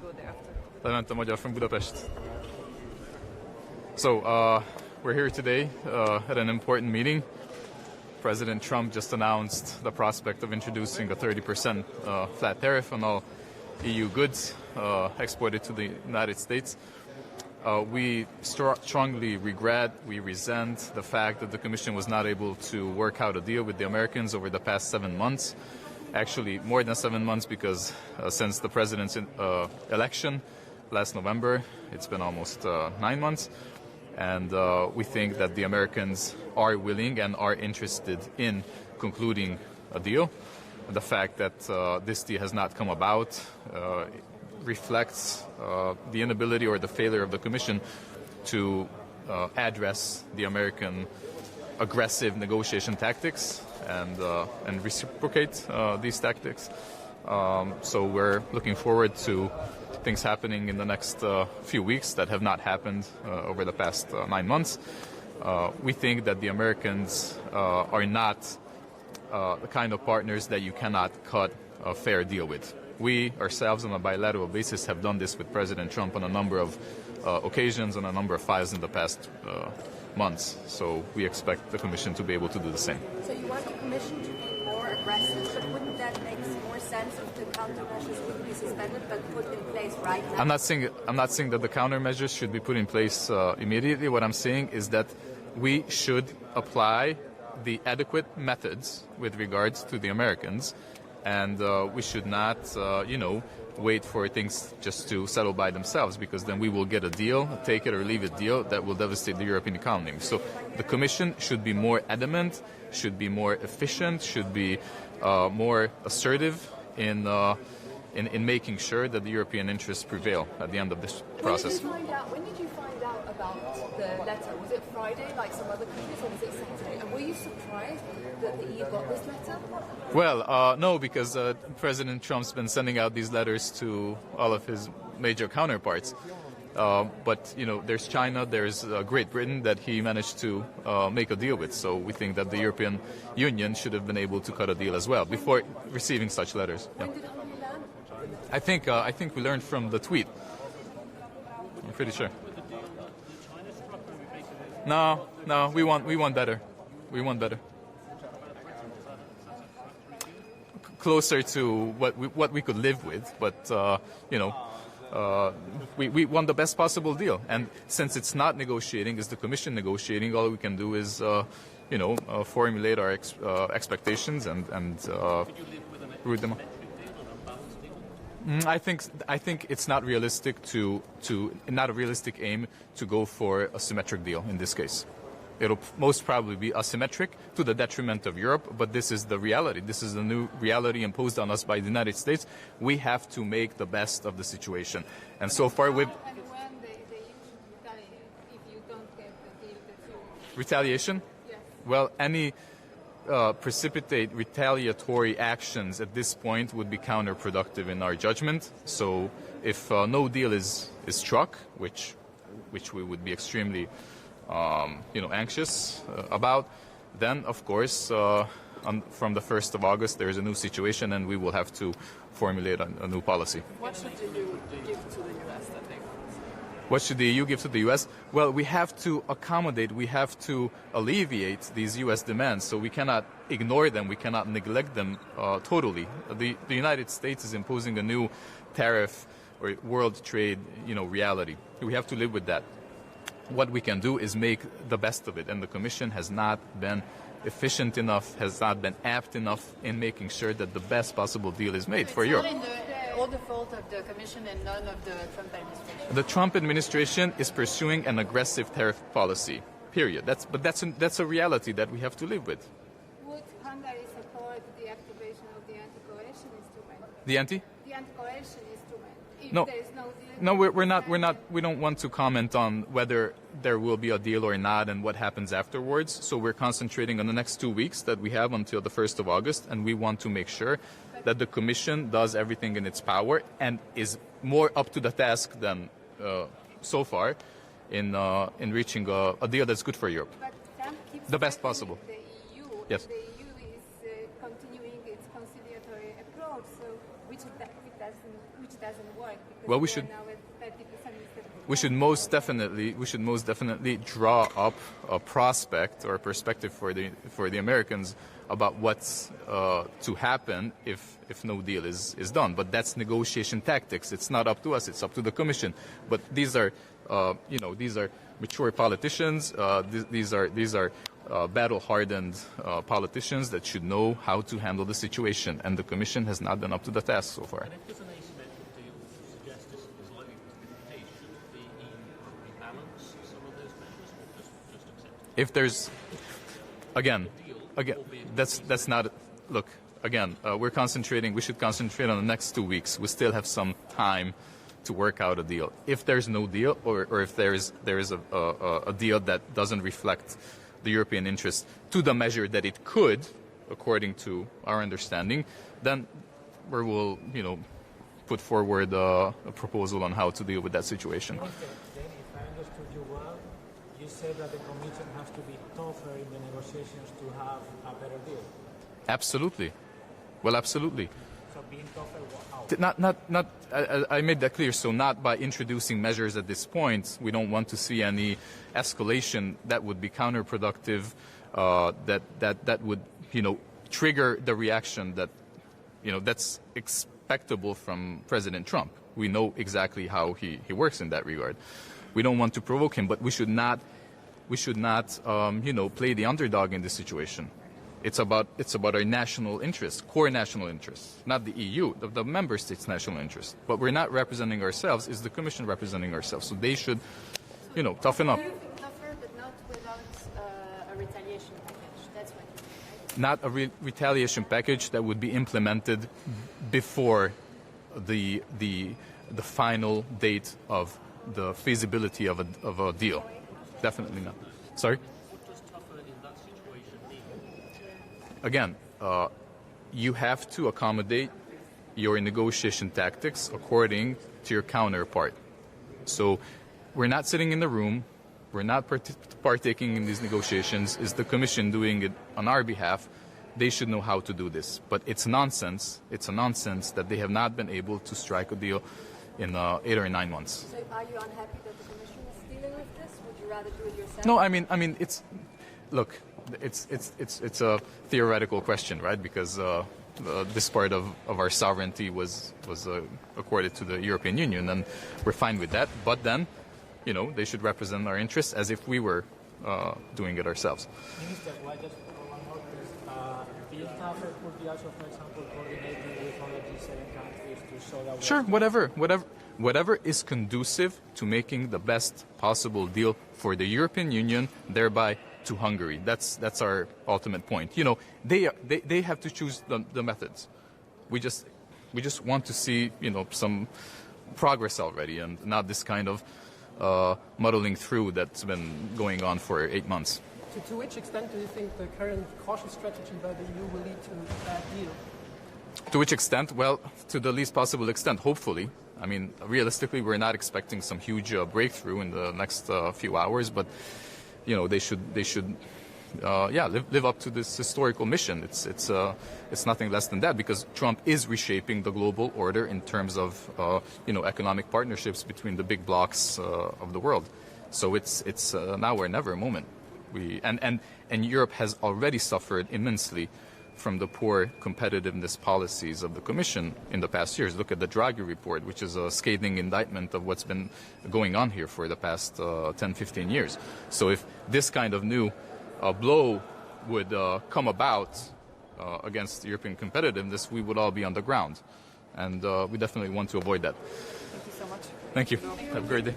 go there after. Levente, Magyar from Budapest. So, we're here today at an important meeting. President Trump just announced the prospect of introducing a 30% flat tariff on all EU goods exported to the United States. We strongly regret, we resent the fact that the Commission was not able to work out a deal with the Americans over the past 7 months. Actually, more than 7 months, because since the president's election last November, it's been almost 9 months. And we think that the Americans are willing and are interested in concluding a deal. The fact that this deal has not come about reflects the inability or the failure of the Commission to address the American aggressive negotiation tactics and reciprocate these tactics. So we're looking forward to things happening in the next few weeks that have not happened over the past 9 months. We think that the Americans are not the kind of partners that you cannot cut a fair deal with. We ourselves on a bilateral basis have done this with President Trump on a number of occasions, on a number of files in the past months. So we expect the Commission to be able to do the same. So you want the Commission to be more aggressive, but wouldn't that make more sense if the countermeasures would be suspended but put in place right now? I'm not saying that the countermeasures should be put in place immediately. What I'm saying is that we should apply the adequate methods with regards to the Americans, and we should not, wait for things just to settle by themselves, because then we will get a deal, a take it or leave it deal, that will devastate the European economy. So the Commission should be more adamant, should be more efficient, should be more assertive in making sure that the European interests prevail at the end of this process. When did you find out about the letter? Was it Friday, like some other countries, or was it Saturday? And were you surprised that the EU got this letter? Well, no, because President Trump's been sending out these letters to all of his major counterparts. But, there's China, there's Great Britain that he managed to make a deal with. So we think that the European Union should have been able to cut a deal as well before receiving such letters. Yeah. When did Hungary learn? I think we learned from the tweet. I'm pretty sure. No, we want better. We want better. Closer to what we could live with, but we want the best possible deal. And since it's not negotiating, it's the Commission negotiating, all we can do is formulate our expectations and root them. I think it's not realistic not a realistic aim to go for a symmetric deal in this case. It'll most probably be asymmetric to the detriment of Europe, but this is the reality. This is the new reality imposed on us by the United States. We have to make the best of the situation. And so far we've... And when they usually retaliate if you don't get the deal that you... Retaliation? Yes. Well, any precipitate retaliatory actions at this point would be counterproductive in our judgment. So if no deal is struck, which we would be extremely anxious about, then of course from the 1st of August there is a new situation and we will have to formulate a new policy. What should the EU give to the US, I think? What should the EU give to the US? Well, we have to accommodate, we have to alleviate these US demands, so we cannot ignore them, we cannot neglect them totally. The United States is imposing a new tariff or world trade reality. We have to live with that. What we can do is make the best of it, and the Commission has not been efficient enough, has not been apt enough in making sure that the best possible deal is made for Europe. It's all the fault of the Commission and none of the Trump administration. The Trump administration is pursuing an aggressive tariff policy, period. That's a reality that we have to live with. Would Hungary support the activation of the anti-coalition instrument? The anti? The anti-coalition instrument. If No. there is no deal... No, we don't want to comment on whether there will be a deal or not and what happens afterwards. So we're concentrating on the next 2 weeks that we have until the 1st of August, and we want to make sure that the Commission does everything in its power and is more up to the task than so far in reaching a deal that's good for Europe. But Trump keeps The best threatening possible. The EU. Yes. The EU is continuing its conciliatory approach, so which doesn't work because Well, we we should- are now at 30% instead of we should most definitely draw up a prospect or a perspective for the Americans about what's to happen if no deal is done. But that's negotiation tactics. It's not up to us. It's up to the Commission. But these are these are mature politicians. These are battle-hardened politicians that should know how to handle the situation, and the Commission has not been up to the task so far. And if there's an asymmetrical deal that you suggest is likely to be the case, shouldn't the EU rebalance some of those measures or just accept it? If there's, again, that's not. Look, again, we should concentrate on the next 2 weeks. We still have some time to work out a deal. If there's no deal, or if there is a deal that doesn't reflect the European interest to the measure that it could, according to our understanding, then we will, put forward a proposal on how to deal with that situation. Then, if I understood you well, you said that the Commission has to be tougher in the negotiations to have a better deal. Absolutely. Well, absolutely. So being tougher, how? I made that clear. So not by introducing measures at this point. We don't want to see any escalation that would be counterproductive. That would trigger the reaction that that's expectable from President Trump. We know exactly how he works in that regard. We don't want to provoke him, but we should not play the underdog in this situation. It's about our national interests, core national interests, not the EU, the member states' national interests. But we're not representing ourselves; it's the Commission representing ourselves. So they should, toughen up. You think tougher, but not without a retaliation package. That's what you think, right? Not a retaliation package that would be implemented before the final date of the feasibility of a deal. Definitely not. Sorry? What does tougher in that situation mean? Again, you have to accommodate your negotiation tactics according to your counterpart. So we're not sitting in the room. We're not partaking in these negotiations. Is the Commission doing it on our behalf? They should know how to do this. But it's nonsense. It's a nonsense that they have not been able to strike a deal in 8 or 9 months. So are you unhappy that the Commission is dealing with this? Would you rather do it yourself? No, I mean, it's a theoretical question, right? Because this part of our sovereignty was accorded to the European Union, and we're fine with that. But then, they should represent our interests as if we were doing it ourselves. Minister, why just one more please? Being tougher could be also, for example, coordinating with other G7 countries to show that. Sure, whatever is conducive to making the best possible deal for the European Union, thereby to Hungary. That's our ultimate point. They have to choose the methods. We just want to see some progress already, and not this kind of muddling through that's been going on for 8 months. To which extent do you think the current cautious strategy by the EU will lead to that deal? To which extent? Well, to the least possible extent, hopefully. I mean, realistically, we're not expecting some huge breakthrough in the next few hours, but they should live up to this historical mission. It's nothing less than that, because Trump is reshaping the global order in terms of economic partnerships between the big blocs of the world. So it's now or never moment. And Europe has already suffered immensely from the poor competitiveness policies of the Commission in the past years. Look at the Draghi report, which is a scathing indictment of what's been going on here for the past 10, 15 years. So if this kind of new blow would come about against European competitiveness, we would all be on the ground. And we definitely want to avoid that. Thank you so much. Thank you. Have a great day.